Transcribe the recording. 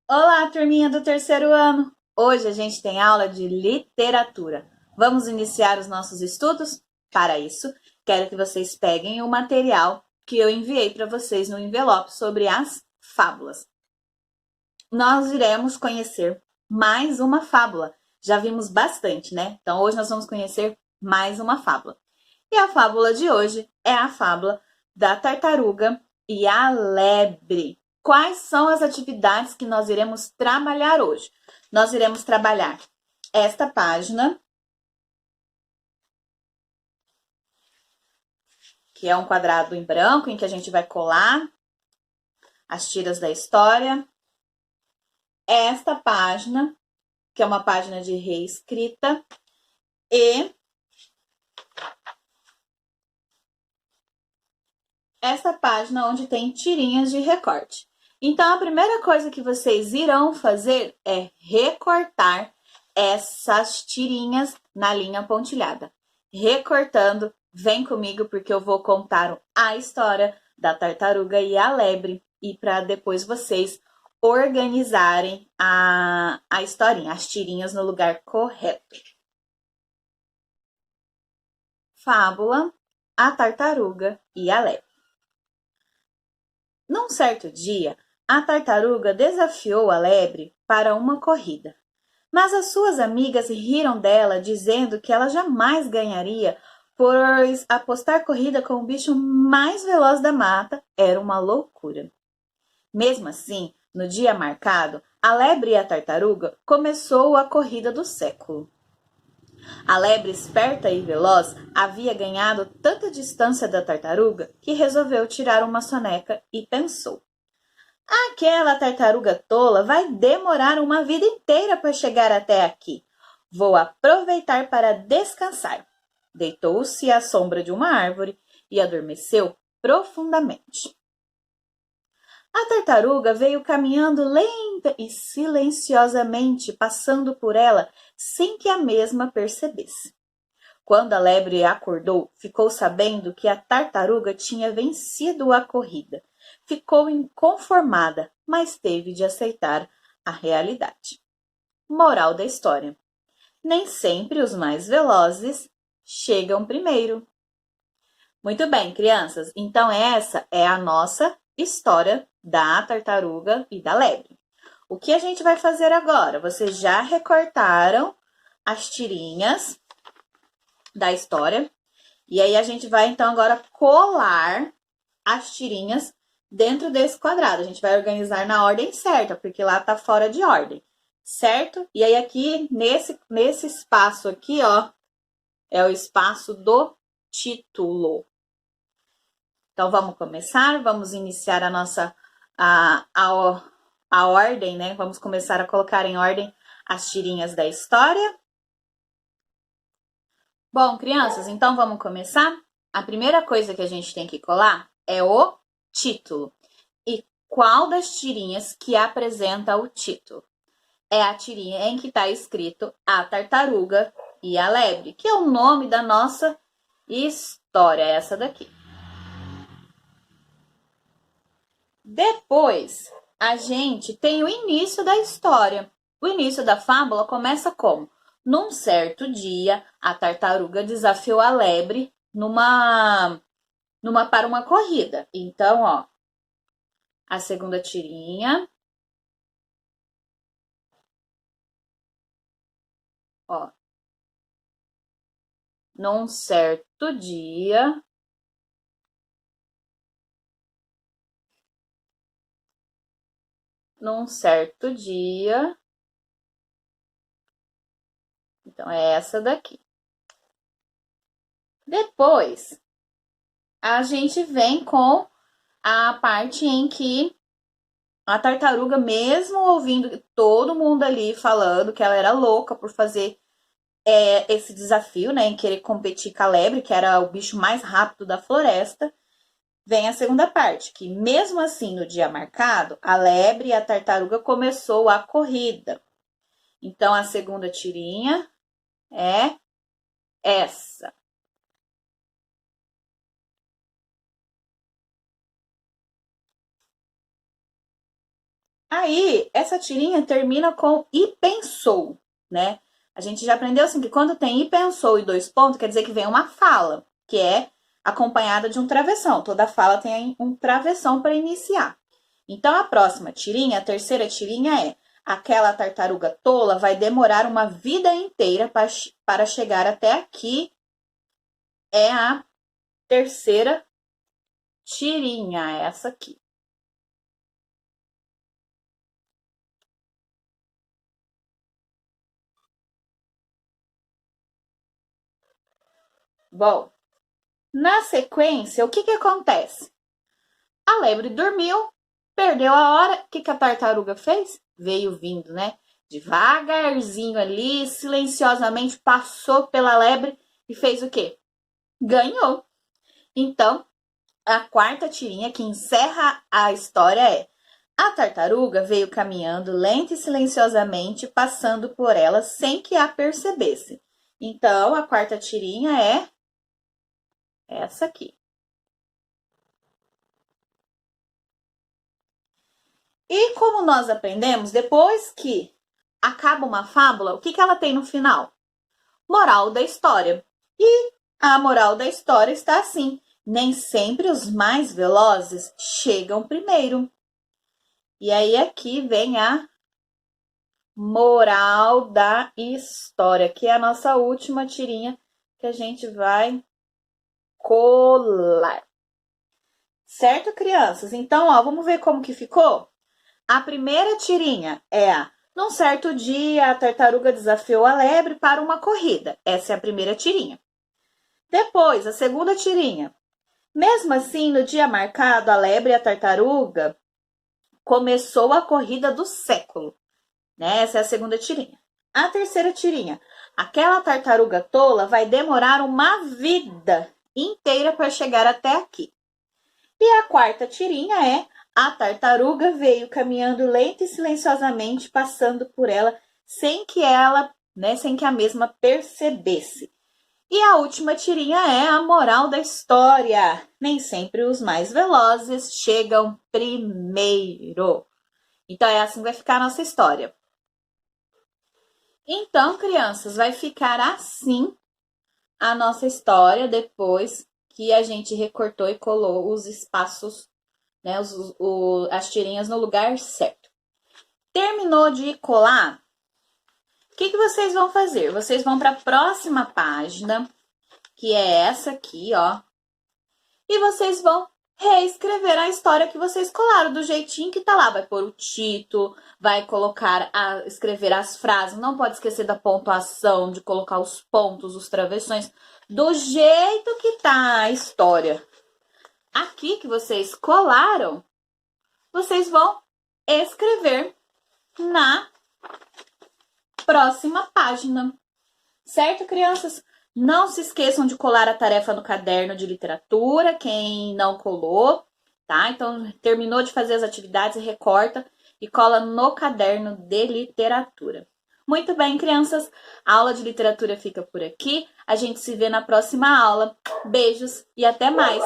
Olá, turminha do terceiro ano! Hoje a gente tem aula de literatura. Vamos iniciar os nossos estudos? Para isso, quero que vocês peguem o material que eu enviei para vocês no envelope sobre as fábulas. Nós iremos conhecer mais uma fábula. Já vimos bastante, né? Então hoje nós vamos conhecer mais uma fábula. E a fábula de hoje é a fábula da tartaruga e a lebre. Quais são as atividades que nós iremos trabalhar hoje? Nós iremos trabalhar esta página, que é um quadrado em branco, em que a gente vai colar as tiras da história. Esta página, que é uma página de reescrita. E esta página onde tem tirinhas de recorte. Então, a primeira coisa que vocês irão fazer é recortar essas tirinhas na linha pontilhada. Recortando, vem comigo porque eu vou contar a história da tartaruga e a lebre e para depois vocês organizarem a historinha, as tirinhas no lugar correto. Fábula, a tartaruga e a lebre. Num certo dia, a tartaruga desafiou a lebre para uma corrida. Mas as suas amigas riram dela, dizendo que ela jamais ganharia, pois apostar corrida com o bicho mais veloz da mata era uma loucura. Mesmo assim, no dia marcado, a lebre e a tartaruga começou a corrida do século. A lebre, esperta e veloz, havia ganhado tanta distância da tartaruga que resolveu tirar uma soneca e pensou: aquela tartaruga tola vai demorar uma vida inteira para chegar até aqui. Vou aproveitar para descansar. Deitou-se à sombra de uma árvore e adormeceu profundamente. A tartaruga veio caminhando lenta e silenciosamente, passando por ela sem que a mesma percebesse. Quando a lebre acordou, ficou sabendo que a tartaruga tinha vencido a corrida. Ficou inconformada, mas teve de aceitar a realidade. Moral da história: nem sempre os mais velozes chegam primeiro. Muito bem, crianças, então essa é a nossa história da tartaruga e da lebre. O que a gente vai fazer agora? Vocês já recortaram as tirinhas da história. E aí a gente vai então agora colar as tirinhas dentro desse quadrado. A gente vai organizar na ordem certa, porque lá tá fora de ordem, certo? E aí aqui nesse espaço aqui, ó, é o espaço do título. Então vamos começar, vamos iniciar a nossa a ordem, né? Vamos começar a colocar em ordem as tirinhas da história. Bom, crianças, então vamos começar? A primeira coisa que a gente tem que colar é o título. E qual das tirinhas que apresenta o título? É a tirinha em que está escrito A Tartaruga e a Lebre, que é o nome da nossa história, essa daqui. Depois, a gente tem o início da história. O início da fábula começa como? Num certo dia, a tartaruga desafiou a lebre para uma corrida. Então, ó, a segunda tirinha, ó, num certo dia, num certo dia. Então, é essa daqui. Depois, a gente vem com a parte em que a tartaruga, mesmo ouvindo todo mundo ali falando que ela era louca por fazer esse desafio, né, em querer competir com a lebre, que era o bicho mais rápido da floresta, vem a segunda parte, que mesmo assim, no dia marcado, a lebre e a tartaruga começou a corrida. Então, a segunda tirinha é essa. Aí, essa tirinha termina com e pensou, né? A gente já aprendeu assim que quando tem e pensou e 2 pontos, quer dizer que vem uma fala, que é acompanhada de um travessão. Toda fala tem um travessão para iniciar. Então, a próxima tirinha, a terceira tirinha é: aquela tartaruga tola vai demorar uma vida inteira para chegar até aqui. É a terceira tirinha, essa aqui. Bom, na sequência, o que acontece? A lebre dormiu, perdeu a hora. O que a tartaruga fez? Veio vindo, né? Devagarzinho ali, silenciosamente passou pela lebre e fez o quê? Ganhou. Então, a quarta tirinha que encerra a história é: a tartaruga veio caminhando lenta e silenciosamente, passando por ela sem que a percebesse. Então, a quarta tirinha é essa aqui. E como nós aprendemos, depois que acaba uma fábula, o que ela tem no final? Moral da história. E a moral da história está assim: nem sempre os mais velozes chegam primeiro. E aí aqui vem a moral da história, que é a nossa última tirinha que a gente vai colar. Certo, crianças? Então, ó, vamos ver como que ficou? A primeira tirinha é a: num certo dia, a tartaruga desafiou a lebre para uma corrida. Essa é a primeira tirinha. Depois, a segunda tirinha: mesmo assim, no dia marcado, a lebre e a tartaruga começou a corrida do século. Né? Essa é a segunda tirinha. A terceira tirinha: aquela tartaruga tola vai demorar uma vida inteira para chegar até aqui. E a quarta tirinha é: a tartaruga veio caminhando lenta e silenciosamente, passando por ela sem que a mesma percebesse. E a última tirinha é a moral da história: nem sempre os mais velozes chegam primeiro. Então é assim que vai ficar a nossa história. Então, crianças, vai ficar assim a nossa história depois que a gente recortou e colou os espaços, né, as tirinhas no lugar certo. Terminou de colar? O que vocês vão fazer? Vocês vão para a próxima página, que é essa aqui, ó. E vocês vão reescrever a história que vocês colaram do jeitinho que tá lá. Vai pôr o título, vai escrever as frases. Não pode esquecer da pontuação, de colocar os pontos, os travessões, do jeito que tá a história. Aqui que vocês colaram, vocês vão escrever na próxima página. Certo, crianças? Não se esqueçam de colar a tarefa no caderno de literatura, quem não colou, tá? Então, terminou de fazer as atividades, recorta e cola no caderno de literatura. Muito bem, crianças, a aula de literatura fica por aqui. A gente se vê na próxima aula. Beijos e até mais!